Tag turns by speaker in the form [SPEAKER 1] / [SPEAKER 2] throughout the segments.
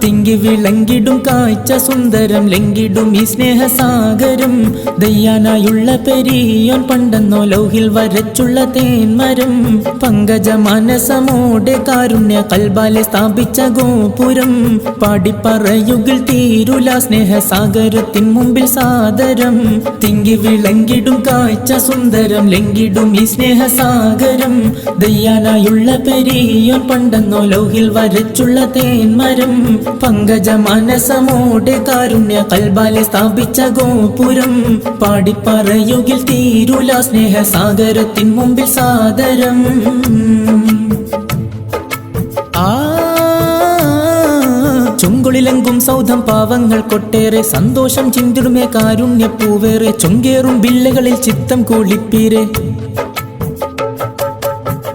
[SPEAKER 1] തിങ്ങി വിളങ്ങിടും കാഴ്ച സുന്ദരം ലംഘിടും ഈ സ്നേഹസാഗരം ദയ്യാനായുള്ള പെരിയോൻ പണ്ടെന്നോ ലൗഹിൽ വരച്ചുള്ള തേന്മരം പങ്കജ മനസമോടെ കാരുണ്യ കൽബാലെ സ്ഥാപിച്ച ഗോപുരം പാടിപ്പറയുകിൽ തീരുല സ്നേഹസാഗരത്തിൻ മുമ്പിൽ സാദരം തിങ്ങി വിളങ്ങിടും കാഴ്ച സുന്ദരം ലംഘിടും ഈ സ്നേഹസാഗരം ദയ്യാനായുള്ള പെരിയോൻ പണ്ടെന്നോ ലൗഹിൽ വരച്ചുള്ള തേന്മരം പങ്കജ മനസമോടെ കാരുണ്യ കൽബാലെ സ്ഥാപിച്ച ഗോപുരം പാടിപ്പറയുകിൽ തീരുല സ്നേഹസാഗരത്തിൻ മുമ്പിൽ സാദരം ചുങ്കുളിലെങ്കും സൗധം പാവങ്ങൾ കൊട്ടേറെ സന്തോഷം ചിന്തിടുമേ കാരുണ്യപ്പൂവേറെ ചുങ്കേറും ബില്ലകളിൽ ചിത്തം കുളിപ്പീരെ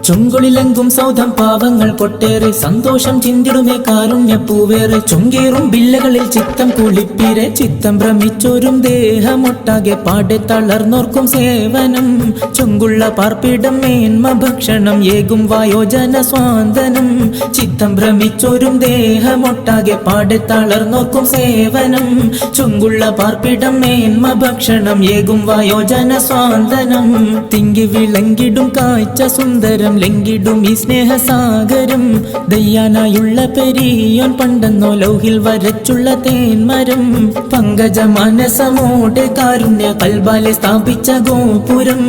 [SPEAKER 1] ചുങ്കുളിലെങ്കും സൗധം പാവങ്ങൾ കൊട്ടേറെ സന്തോഷം ചിന്തിടുമേ കാരുണ്യപ്പൂവേറെ ചുങ്കേറും ബില്ലകളിൽ ചിത്തം കുളിപ്പീരെ ചിത്തം ഭ്രമിച്ചോരും ദേഹമൊട്ടാകെ പാടെ തളർന്നോർക്കും സേവനം ചുങ്കുള്ള പാർപ്പിടം മേന്മ ഭക്ഷണം ഏകും വായോജന സ്വാന്തനം ചിത്തം ഭ്രമിച്ചോരും ദേഹമൊട്ടാകെ പാടെ തളർന്നോർക്കും സേവനം ചുങ്കുള്ള പാർപ്പിടം മേന്മ ഭക്ഷണം ഏകും വായോജന സ്വാന്തനം തിങ്ങി വിളങ്ങിടും കാഴ്ച സുന്ദരം ലംഘിടും ഈ സ്നേഹസാഗരം ദയ്യാനായുള്ള പെരിയോൻ പണ്ടെന്നോ ലൗഹിൽ വരച്ചുള്ള തേന്മരം പങ്കജ മനസമോടെ കാരുണ്യ കൽബാലെ സ്ഥാപിച്ച ഗോപുരം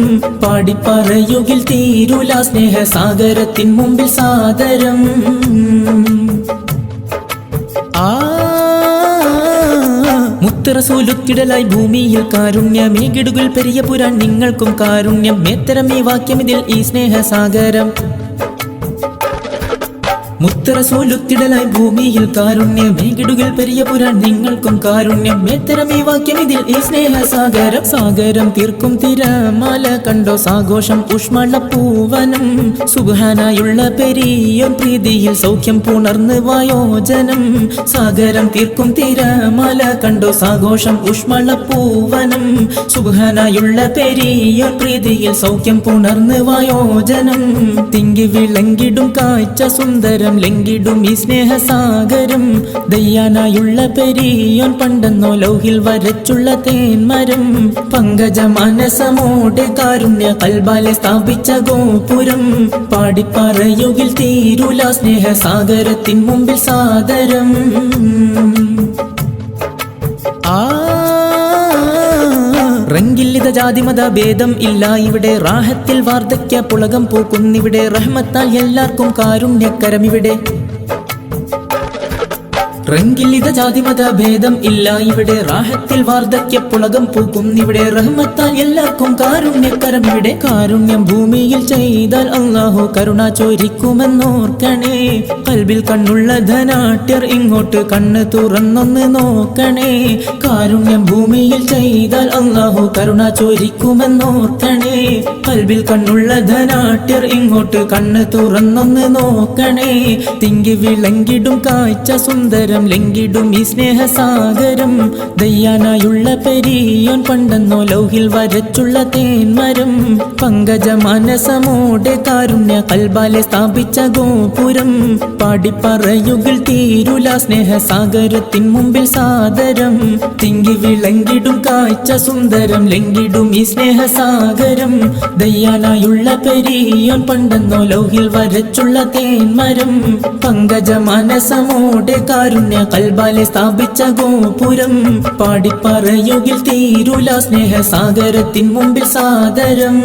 [SPEAKER 1] പാടിപ്പറയുകിൽ തീരുല സ്നേഹസാഗരത്തിൻ മുമ്പിൽ സാദരം മുത്തറസൂലുത്തിടലായി ഭൂമിയിൽ കാരുണ്യമേകിടുകിൽ പെരിയ പുരാൻ നിങ്ങൾക്കും കാരുണ്യം മേത്തരമേ വാക്യമിതിൽ ഈ സ്നേഹസാഗരം മുത്തറസൂലുത്തിടലായി ഭൂമിയിൽ കാരുണ്യമേകിടുകിൽ പെരിയ പുരാൻ നിങ്ങൾക്കും കാരുണ്യം മേത്തരമേ വാക്യമിതിൽ ഈ സ്നേഹസാഗരം സാഗരം തീർക്കും തിരമാല കണ്ടോ സാഘോഷം ഊഷ്മളപ്പൂവനം സുബ്ഹാനായുള്ള പെരിയോൻ പ്രീതിയിൽ സൗഖ്യം പുണർന്ന് വായോജനം സാഗരം തീർക്കും തിരമാല കണ്ടോ സാഘോഷം ഊഷ്മളപ്പൂവനം സുബ്ഹാനായുള്ള പെരിയോൻ പ്രീതിയിൽ സൗഖ്യം പുണർന്ന് വായോജനം തിങ്ങി വിളങ്ങിടും കാഴ്ച സുന്ദരം ലംഘിടും ഈ സ്നേഹസാഗരം ദയ്യാനായുള്ള പെരിയോൻ പണ്ടെന്നോ ലൗഹിൽ വരച്ചുള്ള തേന്മരം പങ്കജ മനസമോടെ കാരുണ്യ കൽബാലെ സ്ഥാപിച്ച ഗോപുരം പാടിപ്പറയുകിൽ തീരുല സ്നേഹസാഗരത്തിൻ മുമ്പിൽ സാദരം റംഗില്ലിത ജാതിമത ഭേദം ഇല്ല ഇവിടെ റാഹത്തിൽ വാർദ്ധക്യ പുളകം പൂക്കുന്നിവിടെ റഹ്മത്താൽ എല്ലാവർക്കും കാരുണ്യക്കരമിവിടെ റംഗില്ലിത ജാതിമത ഭേദം ഇല്ല ഇവിടെ റാഹത്തിൽ വാർദ്ധക്യ പുളകം പൂക്കുന്നിവിടെ റഹ്മത്താൽ എല്ലാവർക്കും കാരുണ്യക്കരം ഇവിടെ കാരുണ്യം ഭൂമിയിൽ ചെയ്താൽ അല്ലാഹു കരുണ ചോരിക്കുമെന്നോർക്കണേ കൽബിൽ കണ്ണുള്ള ധനാട്യർ ഇങ്ങോട്ട് കണ്ണ് തുറന്നൊന്ന് നോക്കണേ കാരുണ്യം ഭൂമിയിൽ ചെയ്താൽ അല്ലാഹു കരുണ ചോരിക്കുമെന്നോർക്കണേ കൽബിൽ കണ്ണുള്ള ധനാട്യർ ഇങ്ങോട്ട് കണ്ണ് തുറന്നൊന്ന് നോക്കണേ തിങ്ങി വിളങ്ങിടും കാഴ്ച സുന്ദരം ലംഘിടും ഈ സ്നേഹസാഗരം ദയ്യാനായുള്ള പെരിയോൻ പണ്ടെന്നോ ലൗഹിൽ വരച്ചുള്ള തേന്മരം പങ്കജ മനസമോടെ കാരുണ്യ കൽബാലെ സ്ഥാപിച്ച ഗോപുരം പാടിപ്പറയുകിൽ തീരുല സ്നേഹസാഗരത്തിൻ മുമ്പിൽ സാദരം തിങ്ങി വിളങ്ങിടും കാഴ്ച സുന്ദരം ലംഘിടും ഈ സ്നേഹസാഗരം ദയ്യാനായുള്ള പെരിയോൻ പണ്ടെന്നോ ലൗഹിൽ വരച്ചുള്ള തേന്മരം പങ്കജ മനസമോടെ കാരുണ്യ കൽബാലെ സ്ഥാപിച്ച ഗോപുരം പാടിപ്പറയുകിൽ തീരുല സ്നേഹസാഗരത്തിൻ മുമ്പിൽ സാദരം